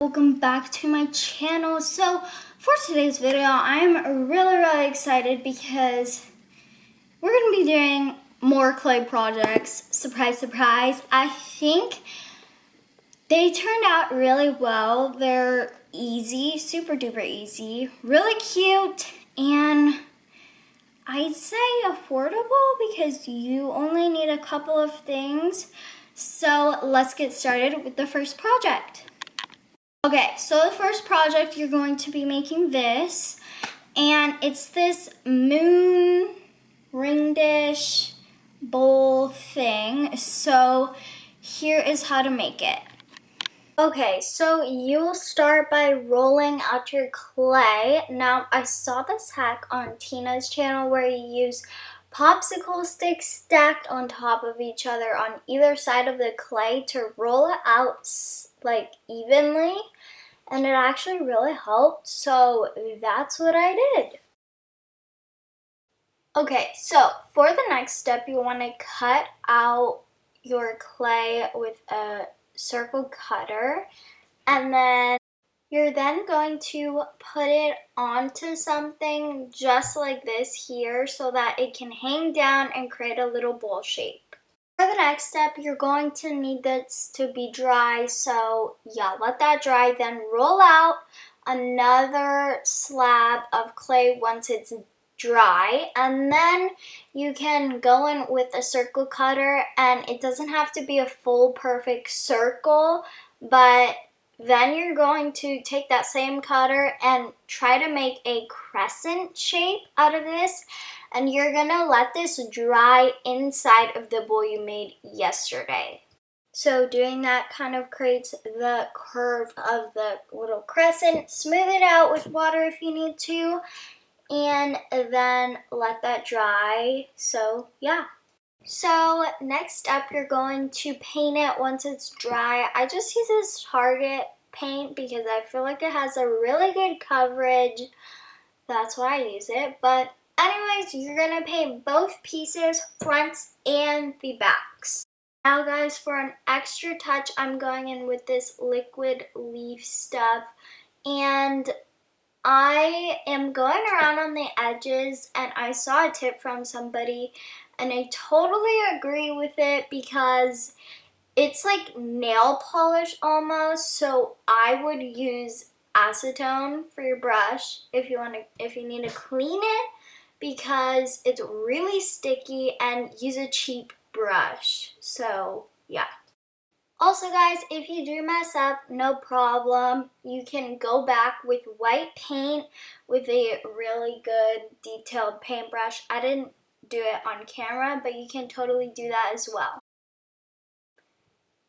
Welcome back to my channel. So for today's video, I'm really excited because we're going to be doing more clay projects. Surprise, surprise. I think they turned out really well. They're easy, super duper easy, really cute, and I'd say affordable because you only need a couple of things. So let's get started with the first project. Okay, so the first project, you're going to be making this, and it's this moon ring dish bowl thing. So here is how to make it. Okay, so you'll start by rolling out your clay. Now, I saw this hack on Tina's channel where you use popsicle sticks stacked on top of each other on either side of the clay to roll it out like evenly, and it actually really helped, so that's what I did. Okay, so for the next step, you want to cut out your clay with a circle cutter, and then you're then going to put it onto something just like this here so that it can hang down and create a little bowl shape. For the next step, you're going to need this to be dry, so yeah, let that dry, then roll out another slab of clay once it's dry, and then you can go in with a circle cutter, and it doesn't have to be a full perfect circle, but then you're going to take that same cutter and try to make a crescent shape out of this, and you're gonna let this dry inside of the bowl you made yesterday. So doing that kind of creates the curve of the little crescent. Smooth it out with water if you need to, and then let that dry. So yeah. So next up, you're going to paint it once it's dry. I just use this Target paint because I feel like it has a really good coverage. That's why I use it. But anyways, you're going to paint both pieces, fronts and the backs. Now guys, for an extra touch, I'm going in with this liquid leaf stuff, and I am going around on the edges, and I saw a tip from somebody and I totally agree with it because it's like nail polish almost, so I would use acetone for your brush if you need to clean it because it's really sticky, and use a cheap brush. So yeah. Also guys, if you do mess up, no problem. You can go back with white paint with a really good detailed paintbrush. I didn't do it on camera, but you can totally do that as well.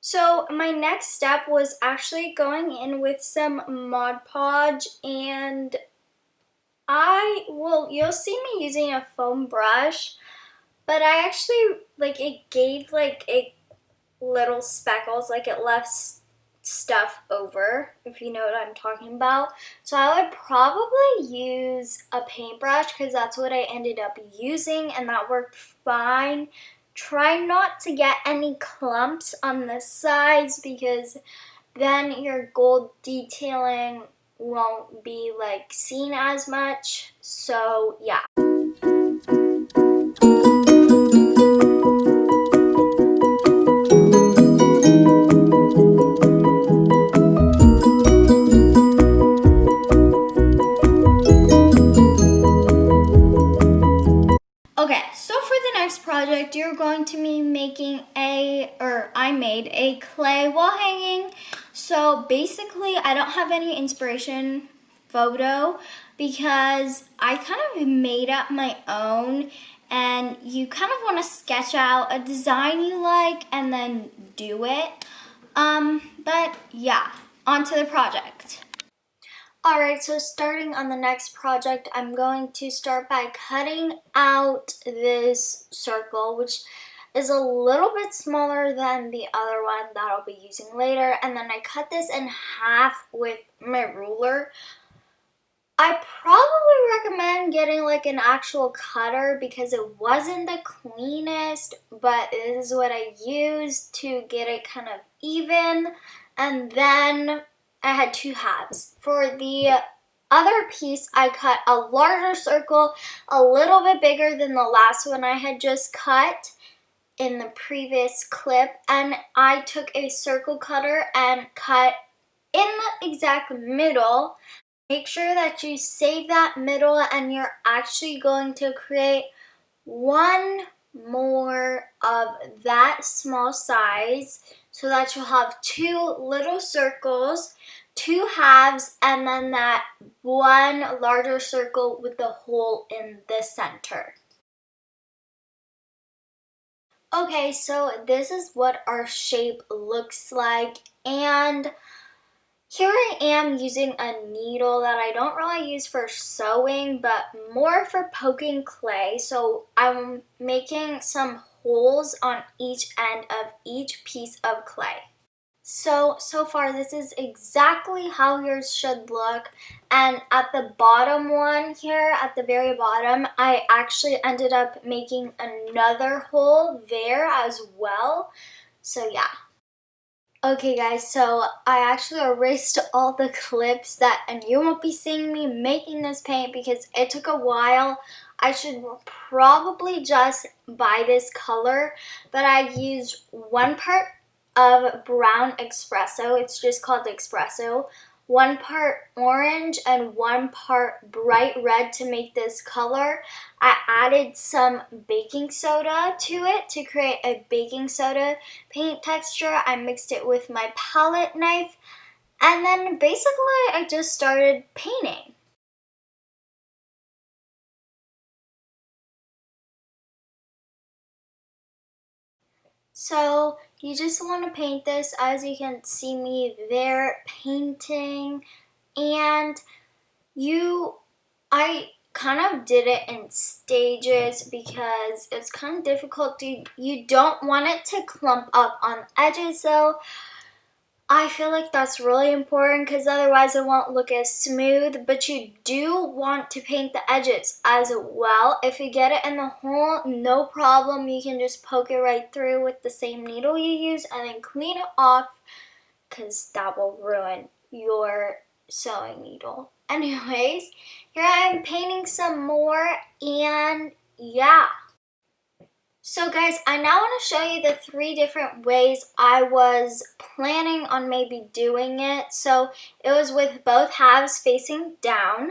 So my next step was actually going in with some Mod Podge, and you'll see me using a foam brush, but I actually, it gave a little speckles, like it left stuff over, if you know what I'm talking about. So I would probably use a paintbrush because that's what I ended up using, and that worked fine. Try not to get any clumps on the sides because then your gold detailing won't be seen as much. So yeah. Okay, so for the next project, you're going to be making I made a clay wall hanging. So basically, I don't have any inspiration photo because I kind of made up my own, and you kind of want to sketch out a design you like and then do it. But yeah, on to the project. Alright, so starting on the next project, I'm going to start by cutting out this circle, which is a little bit smaller than the other one that I'll be using later, and then I cut this in half with my ruler. I probably recommend getting an actual cutter because it wasn't the cleanest, but this is what I used to get it kind of even, and then I had 2 halves. For the other piece, I cut a larger circle, a little bit bigger than the last one I had just cut in the previous clip, and I took a circle cutter and cut in the exact middle. Make sure that you save that middle, and you're actually going to create one more of that small size so that you'll have 2 little circles, 2 halves, and then that one larger circle with the hole in the center. Okay, so this is what our shape looks like, and here I am using a needle that I don't really use for sewing, but more for poking clay. So I'm making some holes on each end of each piece of clay. So far this is exactly how yours should look. And at the bottom one here, at the very bottom, I actually ended up making another hole there as well. So yeah. Okay guys, so I actually erased all the clips and you won't be seeing me making this paint because it took a while. I should probably just buy this color, but I used 1 part of brown espresso, it's just called espresso, 1 part orange and 1 part bright red to make this color. I added some baking soda to it to create a baking soda paint texture. I mixed it with my palette knife, and then basically I just started painting. So you just want to paint this, as you can see me there painting, and I kind of did it in stages because it's kind of difficult you don't want it to clump up on edges, so I feel like that's really important because otherwise it won't look as smooth, but you do want to paint the edges as well. If you get it in the hole, no problem. You can just poke it right through with the same needle you use and then clean it off because that will ruin your sewing needle. Anyways, here I am painting some more, and yeah. So guys, I now want to show you the 3 different ways I was planning on maybe doing it. So it was with both halves facing down.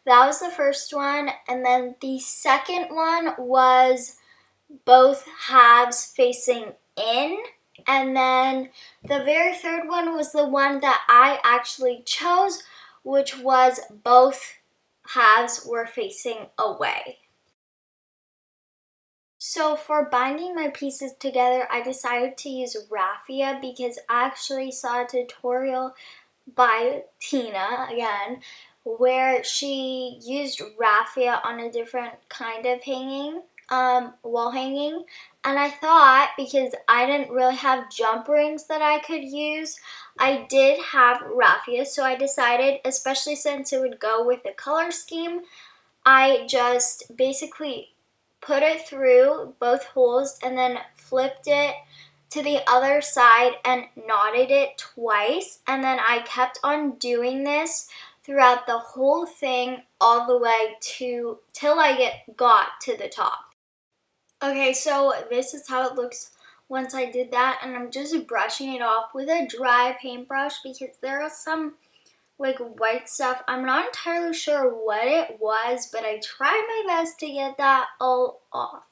That was the first one. And then the second one was both halves facing in. And then the very third one was the one that I actually chose, which was both halves were facing away. So for binding my pieces together, I decided to use raffia because I actually saw a tutorial by Tina, again, where she used raffia on a different kind of hanging, wall hanging. And I thought, because I didn't really have jump rings that I could use, I did have raffia, so I decided, especially since it would go with the color scheme, I just basically put it through both holes and then flipped it to the other side and knotted it twice, and then I kept on doing this throughout the whole thing all the way till I got to the top. Okay, so this is how it looks once I did that, and I'm just brushing it off with a dry paintbrush because there are some like white stuff. I'm not entirely sure what it was, but I tried my best to get that all off.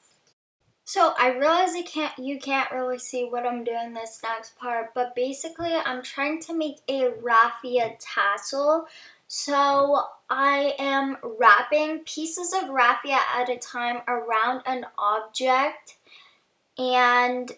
So I realize you can't really see what I'm doing this next part, but basically I'm trying to make a raffia tassel. So I am wrapping pieces of raffia at a time around an object, and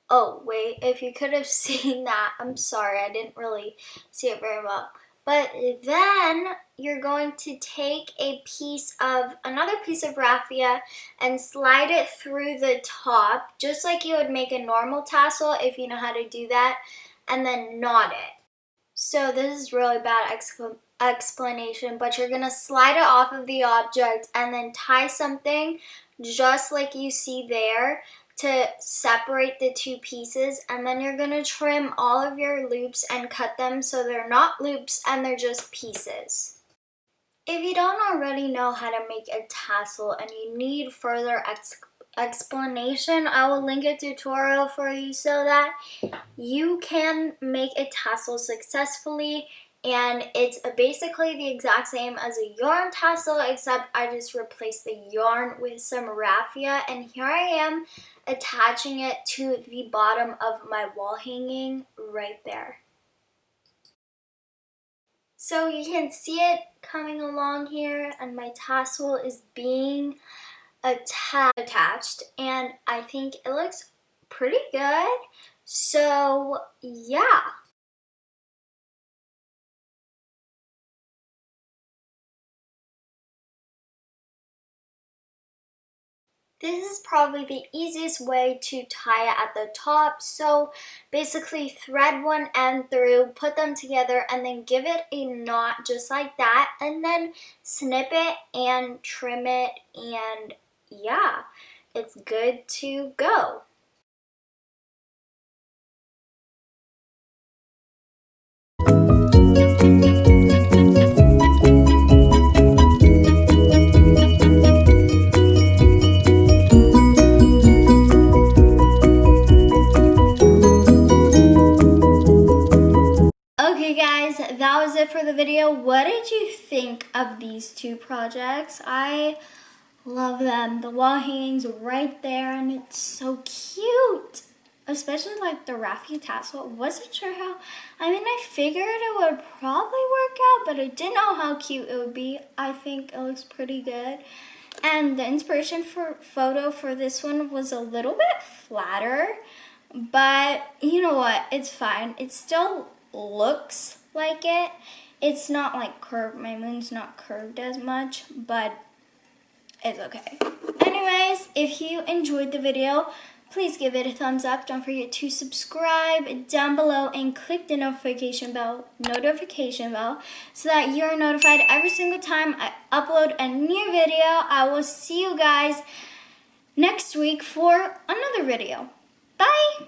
oh wait, if you could have seen that, I'm sorry, I didn't really see it very well. But then you're going to take another piece of raffia and slide it through the top, just like you would make a normal tassel if you know how to do that, and then knot it. So this is really bad explanation, but you're going to slide it off of the object and then tie something just like you see there to separate the two pieces, and then you're gonna trim all of your loops and cut them so they're not loops and they're just pieces. If you don't already know how to make a tassel and you need further explanation, I will link a tutorial for you so that you can make a tassel successfully. And it's basically the exact same as a yarn tassel, except I just replaced the yarn with some raffia, and here I am attaching it to the bottom of my wall hanging right there. So you can see it coming along here, and my tassel is being attached, and I think it looks pretty good. So yeah. This is probably the easiest way to tie it at the top. So basically thread one end through, put them together, and then give it a knot just like that, and then snip it and trim it, and yeah, it's good to go. Okay guys, that was it for the video. What did you think of these two projects? I love them. The wall hanging's right there and it's so cute. Especially like the raffia tassel. Wasn't sure how, I figured it would probably work out, but I didn't know how cute it would be. I think it looks pretty good. And the inspiration photo for this one was a little bit flatter, but you know what, it's fine. It still looks like it. It's not like curved. My moon's not curved as much, but it's okay. Anyways, if you enjoyed the video, please give it a thumbs up. Don't forget to subscribe down below and click the notification bell so that you're notified every single time I upload a new video. I will see you guys next week for another video. Bye!